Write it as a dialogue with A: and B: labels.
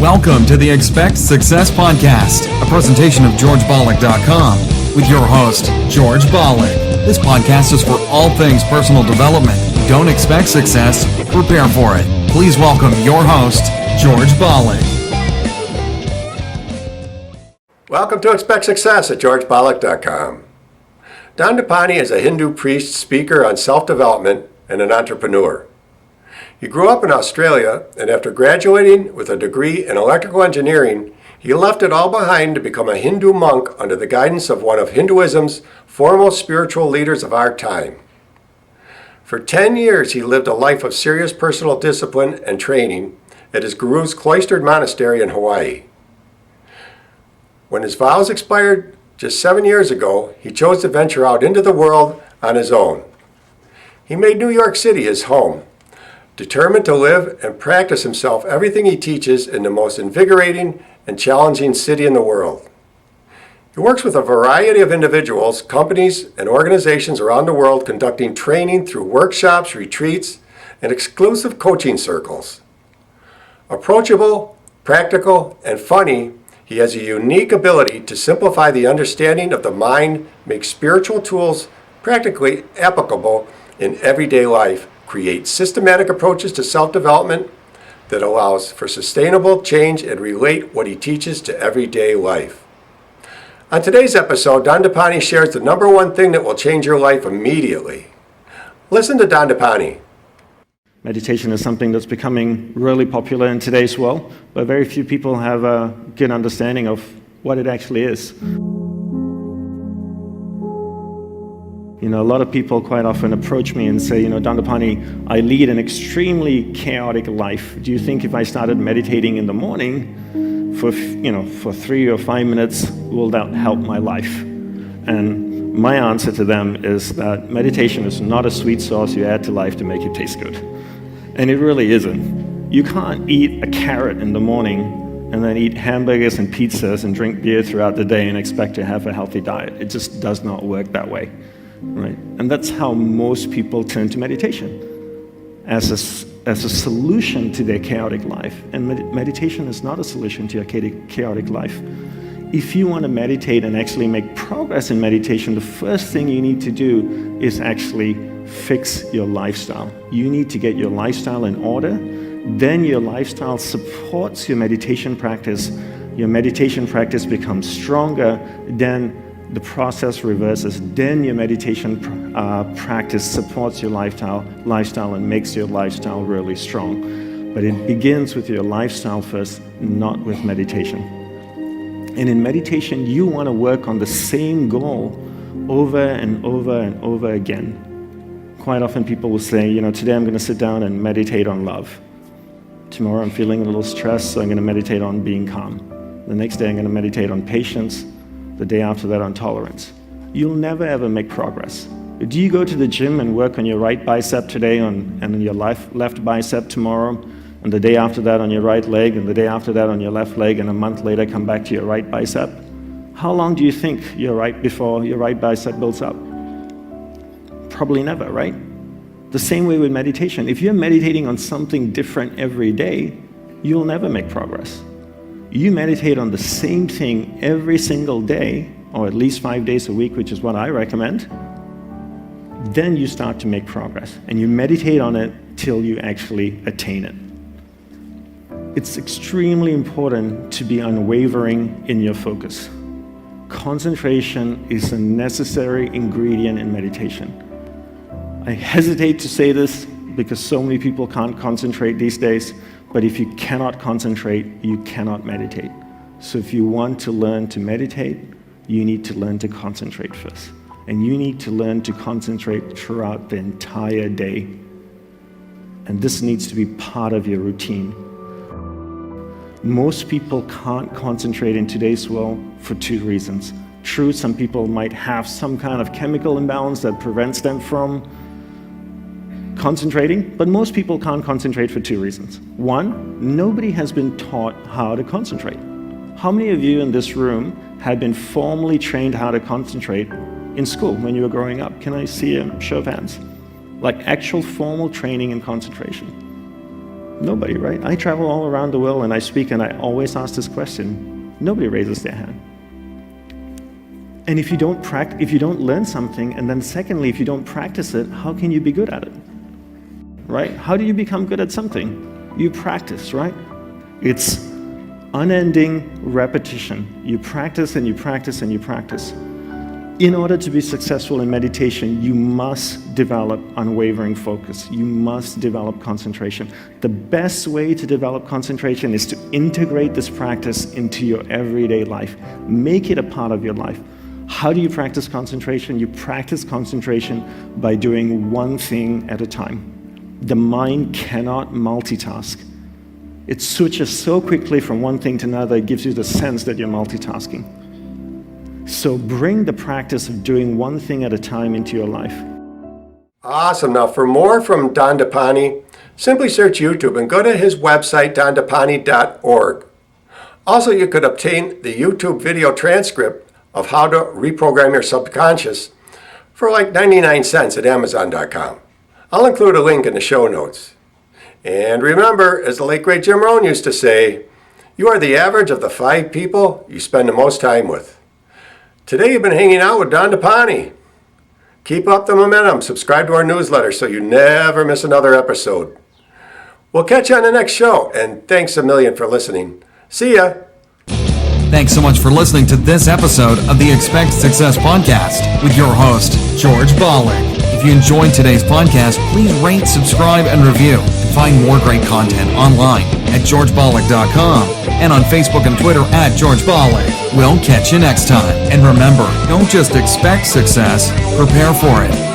A: Welcome to the Expect Success Podcast, a presentation of GeorgeBollock.com with your host, George Bollock. This podcast is for all things personal development. Don't expect success, prepare for it. Please welcome your host, George Bollock.
B: Welcome to Expect Success at GeorgeBollock.com. Dandapani is a Hindu priest, speaker on self-development, and an entrepreneur. He grew up in Australia, and after graduating with a degree in electrical engineering, he left it all behind to become a Hindu monk under the guidance of one of Hinduism's foremost spiritual leaders of our time. For 10 years, he lived a life of serious personal discipline and training at his guru's cloistered monastery in Hawaii. When his vows expired just 7 years ago, he chose to venture out into the world on his own. He made New York City his home, determined to live and practice himself everything he teaches in the most invigorating and challenging city in the world. He works with a variety of individuals, companies, and organizations around the world conducting training through workshops, retreats, and exclusive coaching circles. Approachable, practical, and funny, he has a unique ability to simplify the understanding of the mind, make spiritual tools practically applicable in everyday life, create systematic approaches to self-development that allows for sustainable change and relate what he teaches to everyday life. On today's episode, Dandapani shares the number one thing that will change your life immediately. Listen to Dandapani.
C: Meditation is something that's becoming really popular in today's world, but very few people have a good understanding of what it actually is. You know, a lot of people quite often approach me and say, Dandapani, I lead an extremely chaotic life. Do you think if I started meditating in the morning for 3 or 5 minutes, will that help my life? And my answer to them is that meditation is not a sweet sauce you add to life to make it taste good. And it really isn't. You can't eat a carrot in the morning and then eat hamburgers and pizzas and drink beer throughout the day and expect to have a healthy diet. It just does not work that way. Right? And that's how most people turn to meditation, as a solution to their chaotic life. And meditation is not a solution to your chaotic life. If you want to meditate and actually make progress in meditation, the first thing you need to do is actually fix your lifestyle. You need to get your lifestyle in order. Then your lifestyle supports your meditation practice. Your meditation practice becomes stronger. Then the process reverses. Then your meditation practice supports your lifestyle and makes your lifestyle really strong. But it begins with your lifestyle first, not with meditation. And in meditation, you want to work on the same goal over and over and over again. Quite often people will say, today I'm going to sit down and meditate on love. Tomorrow I'm feeling a little stressed, so I'm going to meditate on being calm. The next day I'm going to meditate on patience. The day after that on tolerance. You'll never ever make progress. Do you go to the gym and work on your right bicep today and on your left bicep tomorrow, and the day after that on your right leg, and the day after that on your left leg, and a month later come back to your right bicep? How long do you think you're right before your right bicep builds up? Probably never, right? The same way with meditation. If you're meditating on something different every day, you'll never make progress. You meditate on the same thing every single day, or at least 5 days a week, which is what I recommend, then you start to make progress. And you meditate on it till you actually attain it. It's extremely important to be unwavering in your focus. Concentration is a necessary ingredient in meditation. I hesitate to say this because so many people can't concentrate these days. But if you cannot concentrate, you cannot meditate. So if you want to learn to meditate, you need to learn to concentrate first. And you need to learn to concentrate throughout the entire day. And this needs to be part of your routine. Most people can't concentrate in today's world for 2 reasons. True, some people might have some kind of chemical imbalance that prevents them from concentrating, but most people can't concentrate for 2 reasons. One, nobody has been taught how to concentrate. How many of you in this room have been formally trained how to concentrate in school when you were growing up? Can I see a show of hands? Like actual formal training in concentration. Nobody, right? I travel all around the world and I speak and I always ask this question. Nobody raises their hand. And if you don't learn something, and then secondly, if you don't practice it, how can you be good at it? Right? How do you become good at something? You practice, right? It's unending repetition. You practice and you practice and you practice. In order to be successful in meditation, you must develop unwavering focus. You must develop concentration. The best way to develop concentration is to integrate this practice into your everyday life. Make it a part of your life. How do you practice concentration? You practice concentration by doing one thing at a time. The mind cannot multitask. It switches so quickly from one thing to another, it gives you the sense that you're multitasking. So bring the practice of doing one thing at a time into your life.
B: Awesome. Now for more from Dandapani, simply search YouTube and go to his website, dandapani.org. Also, you could obtain the YouTube video transcript of how to reprogram your subconscious for like 99 cents at Amazon.com. I'll include a link in the show notes. And remember, as the late great Jim Rohn used to say, you are the average of the 5 people you spend the most time with. Today you've been hanging out with Dandapani. Keep up the momentum. Subscribe to our newsletter so you never miss another episode. We'll catch you on the next show, and thanks a million for listening. See ya.
A: Thanks so much for listening to this episode of the Expect Success Podcast with your host, George Bollick. If you enjoyed today's podcast, please rate, subscribe, and review. And find more great content online at georgebollick.com and on Facebook and Twitter at George Bollick. We'll catch you next time. And remember, don't just expect success, prepare for it.